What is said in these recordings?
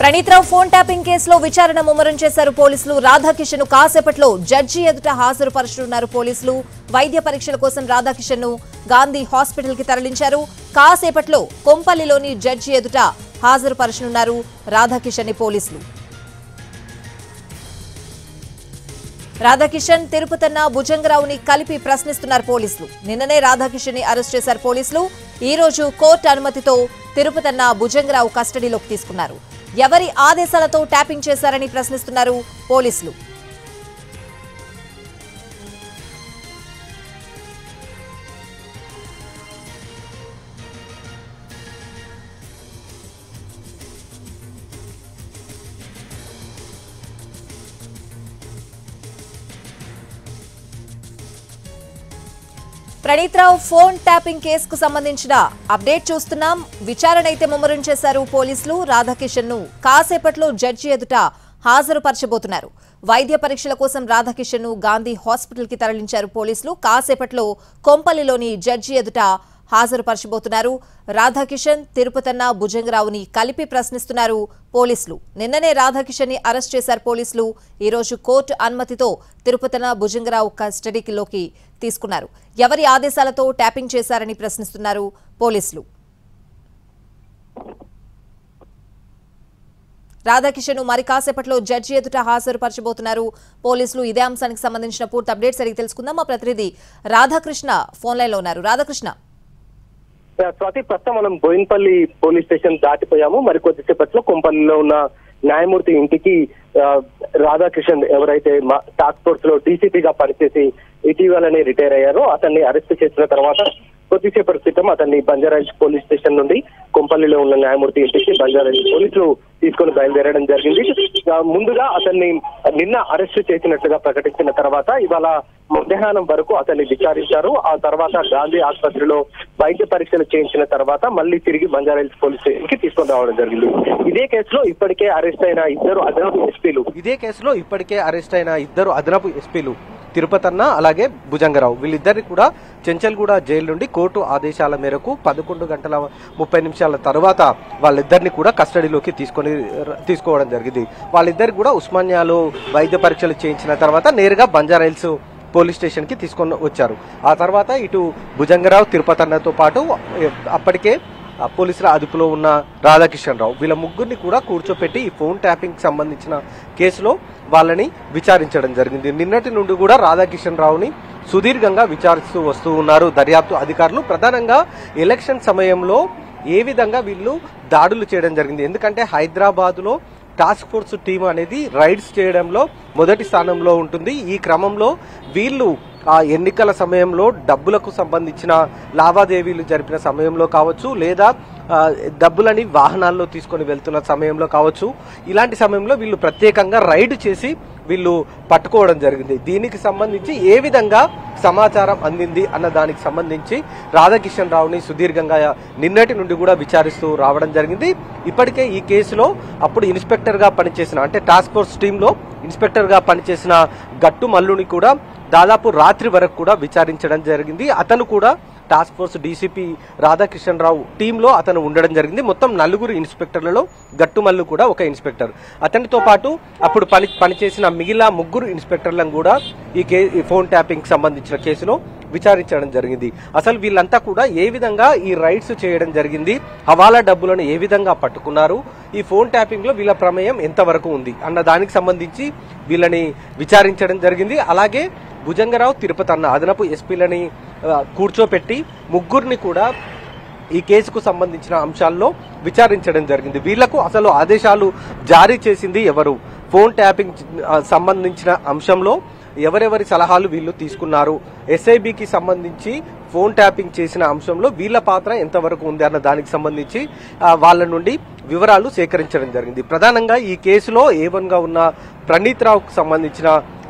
Praneeth Rao phone tapping కేసులో విచారణ ముమ్మరం చేశారు పోలీసులు. రాధాకిషన్ కాసేపట్లో జడ్జి ఎదుట హాజరుపరచనున్నారు పోలీసులు. వైద్య పరీక్షల కోసం రాధాకిషన్ ను గాంధీ హాస్పిటల్ కి తరలించారు. కాసేపట్లో కొంపల్లిలోని జడ్జి ఎదుట హాజరుపరచనున్నారు రాధాకిషన్ ని పోలీసులు. రాధాకిషన్, తిరుపతన్న, భుజంగరావుని కలిపి ప్రశ్నిస్తున్నారు పోలీసులు. నిన్ననే రాధాకిషన్ ని అరెస్ట్ చేశారు పోలీసులు. ఈ రోజు కోర్టు అనుమతితో తిరుపతన్న, భుజంగరావు కస్టడీలోకి తీసుకున్నారు. ఎవరి ఆదేశాలతో ట్యాపింగ్ చేశారని ప్రశ్నిస్తున్నారు పోలీసులు. ప్రణీత్రావు ఫోన్ ట్యాపింగ్ కేసుకు సంబంధించిన అప్డేట్ చూస్తున్నాం. విచారణ అయితే ముమ్మరం చేశారు పోలీసులు. రాధాకిషన్ ను కాసేపట్లో జడ్జి ఎదుట హాజరుపరచబోతున్నారు. వైద్య పరీక్షల కోసం రాధాకిషన్ ను గాంధీ హాస్పిటల్ కి తరలించారు పోలీసులు. కాసేపట్లో కొంపల్లిలోని జడ్జి ఎదుట హాజరుపరచబోతున్నారు. రాధాకిషన్, తిరుపతన్న, భుజంగరావుని కలిపి ప్రశ్నిస్తున్నారు పోలీసులు. నిన్ననే రాధాకిషన్ ని అరెస్ట్ చేశారు పోలీసులు. ఈ రోజు కోర్టు అనుమతితో తిరుపతన్న, భుజంగరావు కస్టడీలోకి తీసుకున్నారు. ఎవరి ఆదేశాలతో ట్యాపింగ్ చేశారని ప్రశ్నిస్తున్నారు పోలీసులు. రాధాకిషన్ మరి కాసేపట్లో జడ్జి ఎదుట హాజరుపరచబోతున్నారు పోలీసులు. ఇదే అంశానికి సంబంధించిన పూర్తి అప్డేట్స్ అడిగి తెలుసుకుందాం. మా ప్రతినిధి రాధాకృష్ణ ఫోన్ లైన్ లో ఉన్నారు. రాధాకృష్ణ, స్వాతి, ప్రస్తుతం మనం బోయిన్పల్లి పోలీస్ స్టేషన్ దాటిపోయాము. మరి కొద్దిసేపట్లో కొంపల్లిలో ఉన్న న్యాయమూర్తి ఇంటికి రాధాకిషన్, ఎవరైతే టాస్క్ ఫోర్స్ లో డీసీపీగా పనిచేసి ఇటీవలనే రిటైర్ అయ్యారో, అతన్ని అరెస్ట్ చేసిన తర్వాత కొద్దిసేపటి క్రితం అతన్ని బంజారాహిల్స్ పోలీస్ స్టేషన్ నుండి కొంపల్లిలో ఉన్న న్యాయమూర్తి ఇంటికి బంజారాహిల్స్ పోలీసులు తీసుకుని బయలుదేరడం జరిగింది. ముందుగా అతన్ని నిన్న అరెస్ట్ చేసినట్లుగా ప్రకటించిన తర్వాత ఇవాళ మధ్యాహ్నం వరకు అతన్ని విచారించారు. ఆ తర్వాత గాంధీ ఆసుపత్రిలో వైద్య పరీక్షలు చేయించిన తర్వాత మళ్ళీ తిరిగి బంజారాహిల్స్ పోలీస్ స్టేషన్ కి తీసుకొని రావడం జరిగింది. ఇదే కేసులో ఇప్పటికే అరెస్ట్ అయిన ఇద్దరు అదనపు ఎస్పీలు తిరుపతన్న అలాగే భుజంగరావు, వీళ్ళిద్దరిని కూడా చెంచల్గూడ జైలు నుండి కోర్టు ఆదేశాల మేరకు 11:30 తర్వాత వాళ్ళిద్దరిని కూడా కస్టడీలోకి తీసుకోవడం జరిగింది. వాళ్ళిద్దరికి కూడా ఉస్మానియాలో వైద్య పరీక్షలు చేయించిన తర్వాత నేరుగా బంజారాహిల్స్ పోలీస్ స్టేషన్ కి తీసుకొని వచ్చారు. ఆ తర్వాత ఇటు భుజంగరావు, తిరుపతన్నతో పాటు అప్పటికే పోలీసుల అదుపులో ఉన్న రాధాకిషన్ రావు, వీళ్ళ ముగ్గురిని కూడా కూర్చోపెట్టి ఈ ఫోన్ ట్యాపింగ్ సంబంధించిన కేసులో వాళ్ళని విచారించడం జరిగింది. నిన్నటి నుండి కూడా రాధాకిషన్ రావుని సుదీర్ఘంగా విచారిస్తూ వస్తూ ఉన్నారు దర్యాప్తు అధికారులు. ప్రధానంగా ఎలక్షన్ సమయంలో ఏ విధంగా వీళ్ళు దాడులు చేయడం జరిగింది, ఎందుకంటే హైదరాబాద్ లో టాస్క్ ఫోర్స్ టీం అనేది రైడ్స్ చేయడంలో మొదటి స్థానంలో ఉంటుంది. ఈ క్రమంలో వీళ్ళు ఆ ఎన్నికల సమయంలో డబ్బులకు సంబంధించిన లావాదేవీలు జరిపిన సమయంలో కావచ్చు, లేదా డబ్బులని వాహనాల్లో తీసుకొని వెళ్తున్న సమయంలో కావచ్చు, ఇలాంటి సమయంలో వీళ్ళు ప్రత్యేకంగా రైడ్ చేసి వీళ్ళు పట్టుకోవడం జరిగింది. దీనికి సంబంధించి ఏ విధంగా సమాచారం అందింది అన్న దానికి సంబంధించి రాధాకిషన్ రావుని సుదీర్ఘంగా నిన్నటి నుండి కూడా విచారిస్తూ రావడం జరిగింది. ఇప్పటికే ఈ కేసులో అప్పుడు ఇన్స్పెక్టర్ గా పనిచేసిన, అంటే టాస్క్ ఫోర్స్ టీంలో ఇన్స్పెక్టర్ గా పనిచేసిన గట్టు మల్లుని కూడా దాదాపు రాత్రి వరకు కూడా విచారించడం జరిగింది. అతను కూడా టాస్క్ ఫోర్స్ డీసీపీ రాధాకిషన్ రావు టీంలో అతను ఉండడం జరిగింది. మొత్తం 4 ఇన్స్పెక్టర్లలో గట్టుమల్లు కూడా ఒక ఇన్స్పెక్టర్. అతనితో పాటు అప్పుడు పనిచేసిన మిగిలిన 3 ఇన్స్పెక్టర్లను కూడా ఈ ఫోన్ ట్యాపింగ్ సంబంధించిన కేసులో విచారించడం జరిగింది. అసలు వీళ్ళంతా కూడా ఏ విధంగా ఈ రైడ్స్ చేయడం జరిగింది, హవాలా డబ్బులను ఏ విధంగా పట్టుకున్నారు, ఈ ఫోన్ ట్యాపింగ్ లో వీళ్ళ ప్రమేయం ఎంతవరకు ఉంది అన్న దానికి సంబంధించి వీళ్ళని విచారించడం జరిగింది. అలాగే భుజంగరావు, తిరుపతన్న అదనపు ఎస్పీలని కూర్చోపెట్టి ముగ్గురిని కూడా ఈ కేసుకు సంబంధించిన అంశాల్లో విచారించడం జరిగింది. వీళ్లకు అసలు ఆదేశాలు జారీ చేసింది ఎవరు, ఫోన్ ట్యాపింగ్ సంబంధించిన అంశంలో ఎవరెవరి సలహాలు వీళ్ళు తీసుకున్నారు, ఎస్ఐబికి సంబంధించి ఫోన్ ట్యాపింగ్ చేసిన అంశంలో వీళ్ళ పాత్ర ఎంతవరకు ఉంది అన్న దానికి సంబంధించి వాళ్ళ నుండి వివరాలు సేకరించడం జరిగింది. ప్రధానంగా ఈ కేసులో A1 గా ఉన్న ప్రణీత్రావుకు సంబంధించిన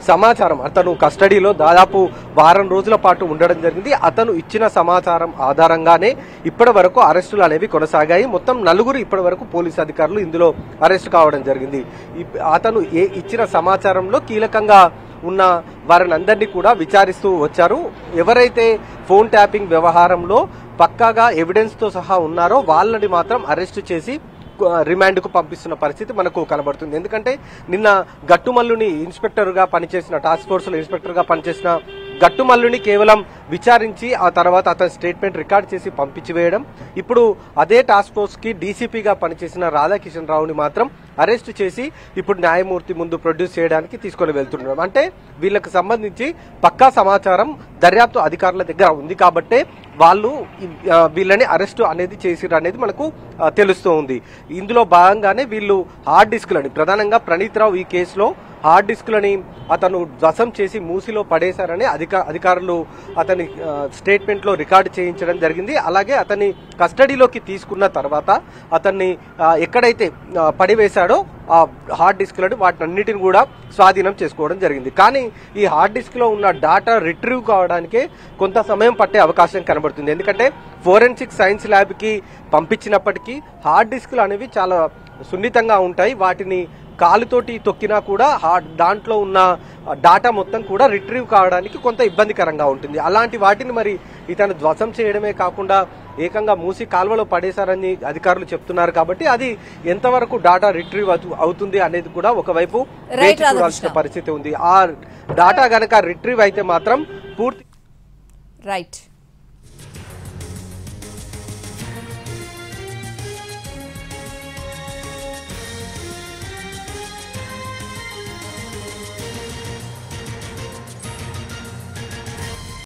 సమాచారం, అతను కస్టడీలో దాదాపు వారం రోజుల పాటు ఉండడం జరిగింది. అతను ఇచ్చిన సమాచారం ఆధారంగానే ఇప్పటి వరకు అరెస్టులు అనేవి కొనసాగాయి. మొత్తం 4 ఇప్పటి వరకు పోలీసు అధికారులు ఇందులో అరెస్ట్ కావడం జరిగింది. అతను ఇచ్చిన సమాచారంలో కీలకంగా ఉన్న వారిని అందరినీ కూడా విచారిస్తూ వచ్చారు. ఎవరైతే ఫోన్ ట్యాపింగ్ వ్యవహారంలో పక్కాగా ఎవిడెన్స్ తో సహా ఉన్నారో వాళ్ళని మాత్రం అరెస్ట్ చేసి రిమాండ్కు పంపిస్తున్న పరిస్థితి మనకు కనబడుతుంది. ఎందుకంటే నిన్న గట్టుమల్లుని ఇన్స్పెక్టర్గా పనిచేసిన టాస్క్ ఫోర్స్లో ఇన్స్పెక్టర్గా పనిచేసిన గట్టుమల్లుని కేవలం విచారించి ఆ తర్వాత అతని స్టేట్మెంట్ రికార్డ్ చేసి పంపించి వేయడం, ఇప్పుడు అదే టాస్క్ ఫోర్స్కి డీసీపీగా పనిచేసిన రాధాకిషన్ రావుని మాత్రం అరెస్ట్ చేసి ఇప్పుడు న్యాయమూర్తి ముందు ప్రొడ్యూస్ చేయడానికి తీసుకొని వెళ్తున్నారు. అంటే వీళ్ళకి సంబంధించి పక్కా సమాచారం దర్యాప్తు అధికారుల దగ్గర ఉంది కాబట్టే వాళ్ళు వీళ్ళని అరెస్టు అనేది చేసిరు అనేది మనకు తెలుస్తూ ఉంది. ఇందులో భాగంగానే వీళ్ళు హార్డ్ డిస్క్లని ప్రధానంగా ప్రణీత్ రావు ఈ కేసులో హార్డ్ డిస్క్లని అతను ధ్వసం చేసి మూసిలో పడేశారని అధికారులు అతని స్టేట్మెంట్లో రికార్డు చేయించడం జరిగింది. అలాగే అతన్ని కస్టడీలోకి తీసుకున్న తర్వాత అతన్ని ఎక్కడైతే పడివేశాడో ఆ హార్డ్ డిస్క్లను వాటినన్నిటిని కూడా స్వాధీనం చేసుకోవడం జరిగింది. కానీ ఈ హార్డ్ డిస్క్లో ఉన్న డాటా రిట్రీవ్ కావడానికే కొంత సమయం పట్టే అవకాశం కనబడుతుంది. ఎందుకంటే ఫోరెన్సిక్ సైన్స్ ల్యాబ్కి పంపించినప్పటికీ హార్డ్ డిస్క్లు అనేవి చాలా సున్నితంగా ఉంటాయి. వాటిని కాలుతోటి తొక్కినా కూడా దాంట్లో ఉన్న డాటా మొత్తం కూడా రిట్రీవ్ కావడానికి కొంత ఇబ్బందికరంగా ఉంటుంది. అలాంటి వాటిని మరి ఇతను ధ్వసం చేయడమే కాకుండా ఏకంగా మూసి కాల్వలో పడేశారని అధికారులు చెప్తున్నారు. కాబట్టి అది ఎంతవరకు డాటా రిట్రీవ్ అవుతుంది అనేది కూడా ఒకవైపు వేచి చూడాల్సిన పరిస్థితి ఉంది. ఆ డాటా గనక రిట్రీవ్ అయితే మాత్రం పూర్తి రైట్.